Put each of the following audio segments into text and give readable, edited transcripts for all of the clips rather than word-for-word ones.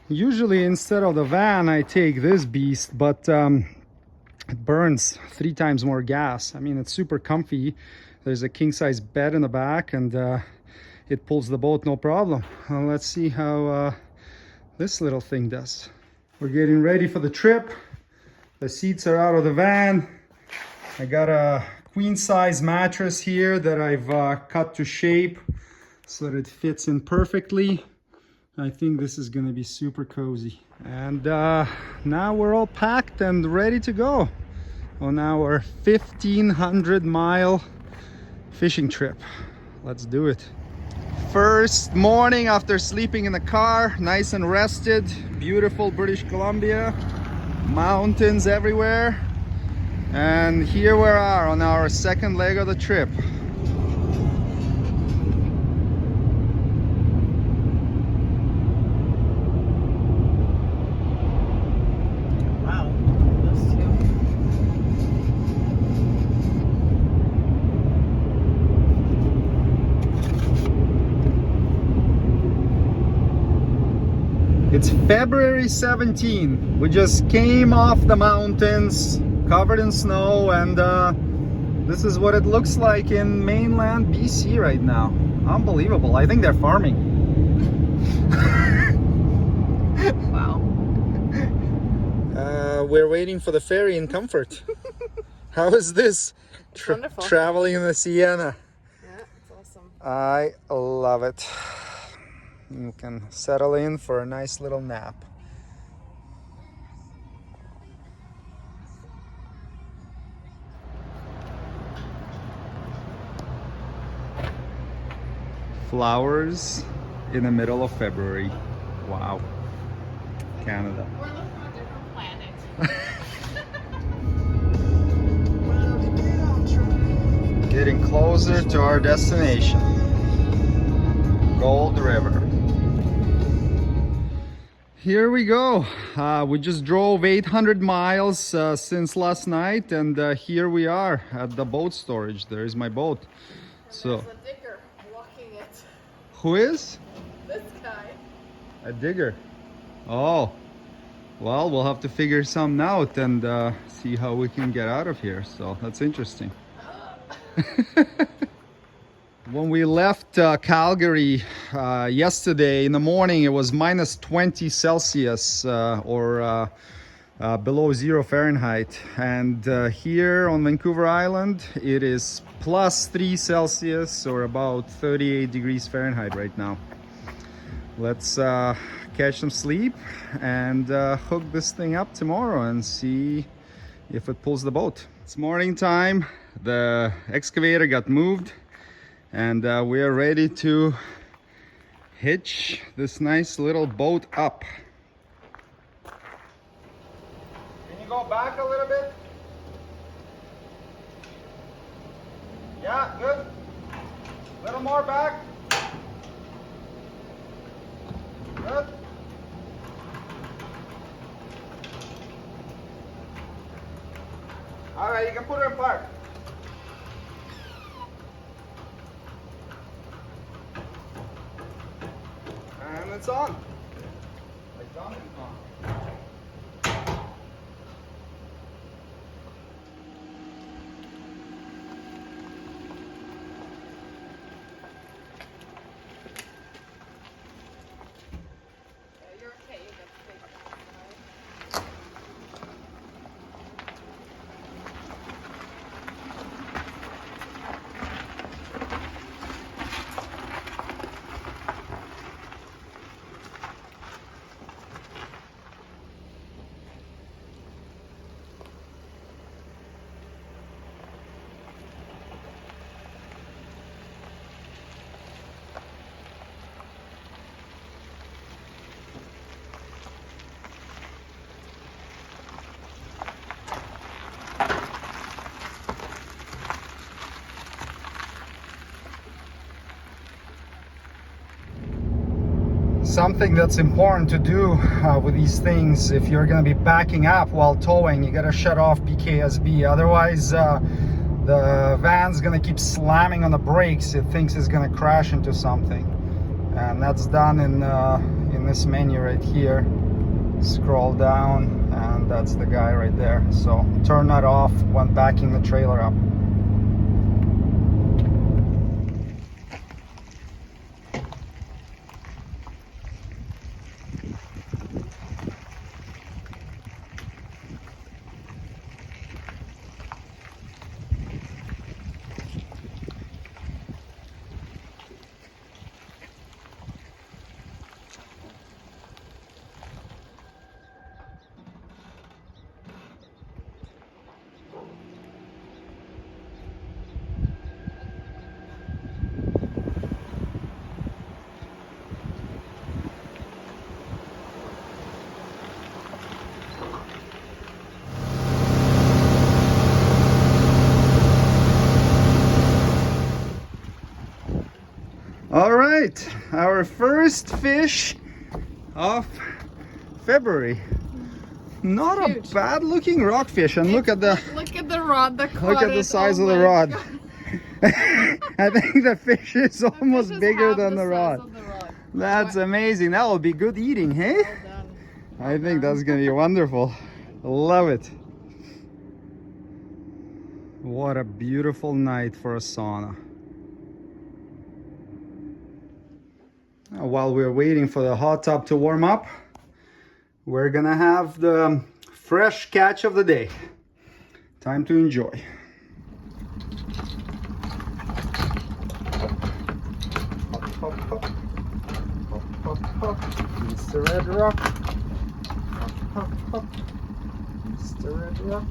Usually instead of the van I take this beast, but it burns 3 times more gas. I mean, it's super comfy. There's a king-size bed in the back, and it pulls the boat no problem. Let's see how this little thing does. We're getting ready for the trip. The seats are out of the van. I got a queen-size mattress here that I've cut to shape so that it fits in perfectly. I think this is gonna be super cozy. And now we're all packed and ready to go on our 1,500-mile fishing trip. Let's do it. First morning after sleeping in the car, nice and rested. Beautiful British Columbia, mountains everywhere. And here we are on our second leg of the trip. It's February 17. We just came off the mountains, covered in snow, and this is what it looks like in mainland BC right now. Unbelievable. I think they're farming. Wow. We're waiting for the ferry in comfort. How is this? Traveling in the Sienna. Yeah, it's awesome. I love it. You can settle in for a nice little nap. Flowers in the middle of February. Wow. Canada. We're living on a different planet. Getting closer to our destination. Gold River. Here we go. We just drove 800 miles since last night, and here we are at the boat storage. There is my boat. So there's a digger walking it. Who is? This guy. A digger. Oh, well, we'll have to figure something out and see how we can get out of here. So that's interesting. When we left Calgary yesterday in the morning, it was minus 20 Celsius or below 0 Fahrenheit. And here on Vancouver Island, it is plus 3 Celsius or about 38 degrees Fahrenheit right now. Let's catch some sleep and hook this thing up tomorrow and see if it pulls the boat. It's morning time. The excavator got moved. And we are ready to hitch this nice little boat up. Can you go back a little bit? Yeah, good. A little more back. Good. All right, you can put her in park. And it's on. It's on, it's on. You're okay. You get to take it. Something that's important to do with these things, if you're going to be backing up while towing, you got to shut off BKSB. Otherwise, the van's going to keep slamming on the brakes. It thinks it's going to crash into something, and that's done in this menu right here. Scroll down, and that's the guy right there. So turn that off when backing the trailer up. All right, our first fish of February. Not a Huge. bad looking rockfish, and look at the rod that caught look at the it. size Oh of the my rod. God. I think the fish is The almost fish is bigger half than the size rod. of the rod. That's amazing. That will be good eating, hey? Well done. I think that's gonna be wonderful. Love it. What a beautiful night for a sauna. While we're waiting for the hot tub to warm up, we're gonna have the fresh catch of the day. Time to enjoy. Hop, hop, hop. Hop, hop, hop. Mr. Red Rock. Hop, hop, hop. Mr. Red Rock.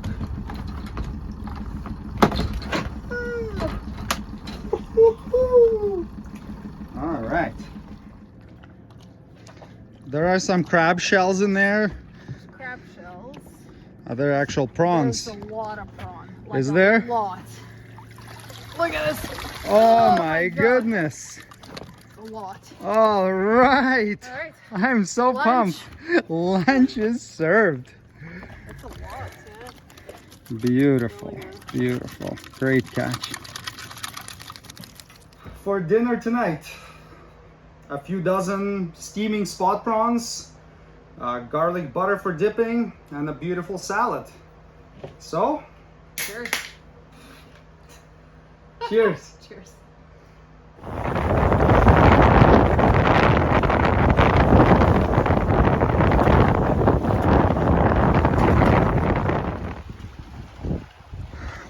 All right. There are some crab shells in there. There's crab shells. Are there actual prawns? There's a lot of prawn. Is there? A lot. Look at this. Oh my goodness. A lot. All right. All right. I'm so Lunch. pumped. Lunch is served. That's a lot, yeah. Beautiful. Really good. Beautiful. Great catch. For dinner tonight, a few dozen steaming spot prawns, garlic butter for dipping, and a beautiful salad. So, Cheers. cheers. Cheers.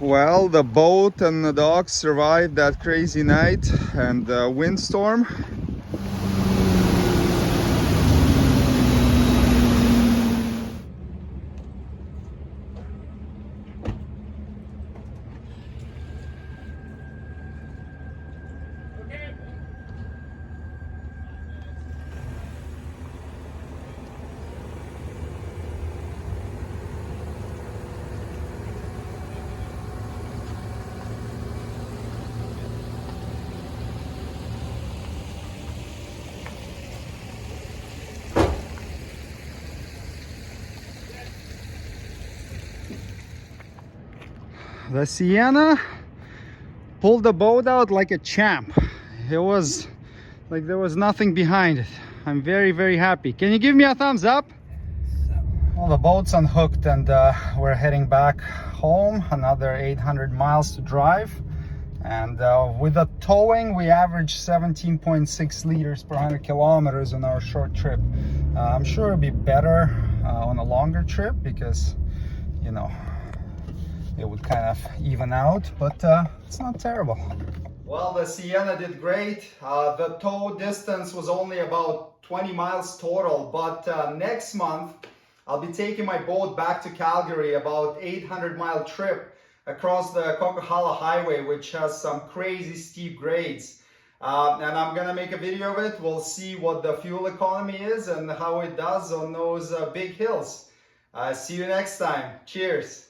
Well, the boat and the dogs survived that crazy night and the windstorm. The Sienna pulled the boat out like a champ. It was like there was nothing behind it. I'm very, very happy. Can you give me a thumbs up? Well, the boat's unhooked and we're heading back home. Another 800 miles to drive. And with the towing, we averaged 17.6 liters per 100 kilometers on our short trip. I'm sure it'll be better on a longer trip because, you know, it would kind of even out, but it's not terrible. Well, the Sienna did great. The tow distance was only about 20 miles total, but next month I'll be taking my boat back to Calgary, about 800-mile trip across the Coquihalla Highway, which has some crazy steep grades. And I'm gonna make a video of it. We'll see what the fuel economy is and how it does on those big hills. See you next time. Cheers.